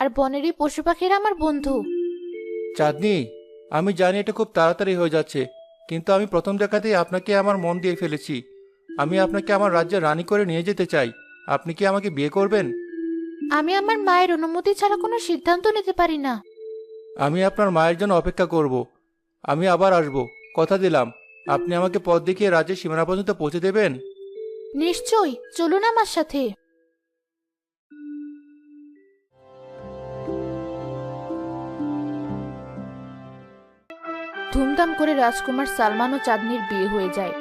আর বনেরই পশু পাখিরা আমার বন্ধু। চাঁদনি, আমি জানি এটা খুব তাড়াতাড়ি হয়ে যাচ্ছে, কিন্তু আমি প্রথম দেখাতেই আপনাকে আমার মন দিয়ে ফেলেছি। আমি আপনাকে আমার রাজ্যে রানী করে নিয়ে যেতে চাই। আপনি কি আমাকে বিয়ে করবেন? আমি আমার মায়ের অনুমতি ছাড়া কোনো সিদ্ধান্ত নিতে পারি না। আমি আপনার মায়ের জন্য অপেক্ষা করব। আমি আবার আসব, কথা দিলাম। আপনি আমাকে পথ দেখিয়ে রাজ্যের সীমানা পর্যন্ত পৌঁছে দেবেন। নিশ্চয়ই, চলুন আমার সাথে। ধুমধাম করে রাজকুমার সালমান ও চাঁদনির বিয়ে হয়ে যায়।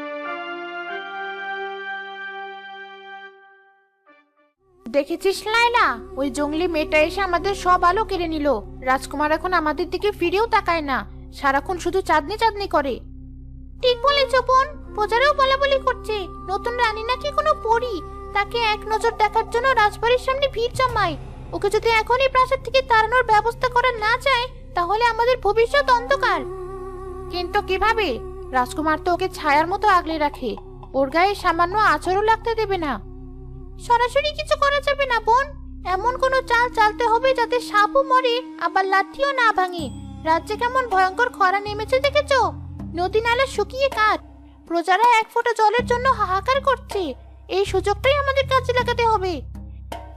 দেখেছিস লায়লা, ওই জঙ্গলি মেয়েটা এসে আমাদের সব আলো কেড়ে নিল। রাজকুমার এখন আমাদের দিকে ফিরেও তাকায় না, সারাক্ষণ শুধু চাঁদনি চাঁদনি করে। ঠিক বলেছ বোন, প্রজারাও বলাবলি করছে নতুন রানী নাকি কোনো পরী। তাকে এক নজর দেখার জন্য রাজবাড়ির সামনে ভিড় জমায়। ওকে যদি এখনই প্রাসাদ থেকে তাড়ানোর ব্যবস্থা করা না যায়, তাহলে আমাদের ভবিষ্যৎ অন্ধকার। কিন্তু কিভাবে? রাজকুমার তো ওকে ছায়ার মতো আগলে রাখে, ওর গায়ে সামান্য আঁচড়ও লাগতে দেবে না। সরাসরি কিছু করা যাবে না বোন, এমন কোনো চাল চালতে হবে যাতে সাপও মরে আবার লাঠিও না ভাঙে। রাজ্যে কেমন ভয়ঙ্কর খরা নেমেছে দেখেছো? নদী নালা শুকিয়ে কাঠ, প্রজারা এক ফোঁটা জলের জন্য হাহাকার করছে। এই সুযোগটাই আমাদের কাজে লাগাতে হবে।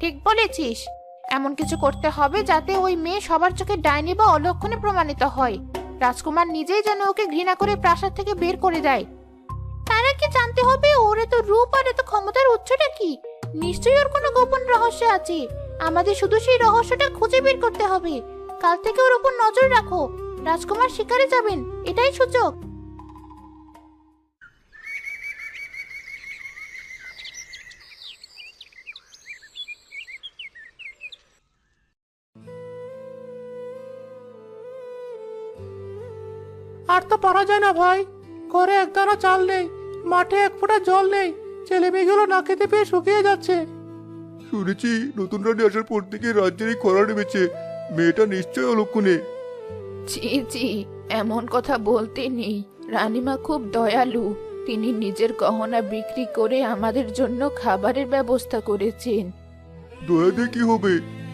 ঠিক বলেছিস, এমন কিছু করতে হবে যাতে ওই মেয়ে সবার চোখে ডাইনি বা অলক্ষণে প্রমাণিত হয়। রাজকুমার নিজেই যেন ওকে ঘৃণা করে প্রাসাদ থেকে বের করে দেয়। তারা কি জানতে হবে ওর এত রূপ আর এত ক্ষমতার উৎসটা কি? নিশ্চয়ই ওর কোনো গোপন রহস্য আছে। আমাদের শুধু সেই রহস্যটা খুঁজে বের করতে হবে। কাল থেকে ওর উপর নজর রাখো। রাজকুমার শিকারে যাবেন, এটাই সুযোগ। আর তো পারা যায় না ভাই। ঘরে একদানা চাল নেই, মাঠে এক ফোঁটা জল নেই, ছেলে মেয়েগুলো না খেতে পেয়ে শুকিয়ে যাচ্ছে। শুনেছি নতুন রানী আসার পর থেকে রাজ্যের এই খরা নেমেছে। মেয়েটা নিশ্চয়ই অলক্ষণে। জি জি, এমন কথা বলতে নেই। রানীমা খুব দয়ালু, তিনি নিজের গহনা বিক্রি করে আমাদের জন্য খাবারের ব্যবস্থা করেছেন। দয়া দিয়ে কি হবে?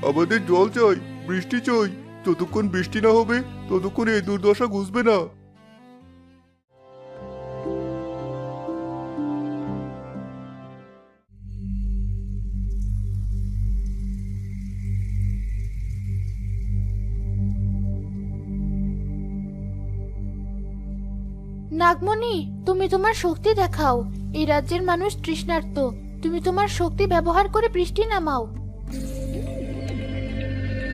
আমাদের জল চাই, বৃষ্টি চাই। যতক্ষণ বৃষ্টি না হবে ততক্ষণ এই দুর্দশা ঘুচবে না। নাগমণি, তুমি তোমার শক্তি দেখাও। এই রাজ্যের মানুষ তৃষ্ণার্ত, তুমি তোমার শক্তি ব্যবহার করে বৃষ্টি নামাও।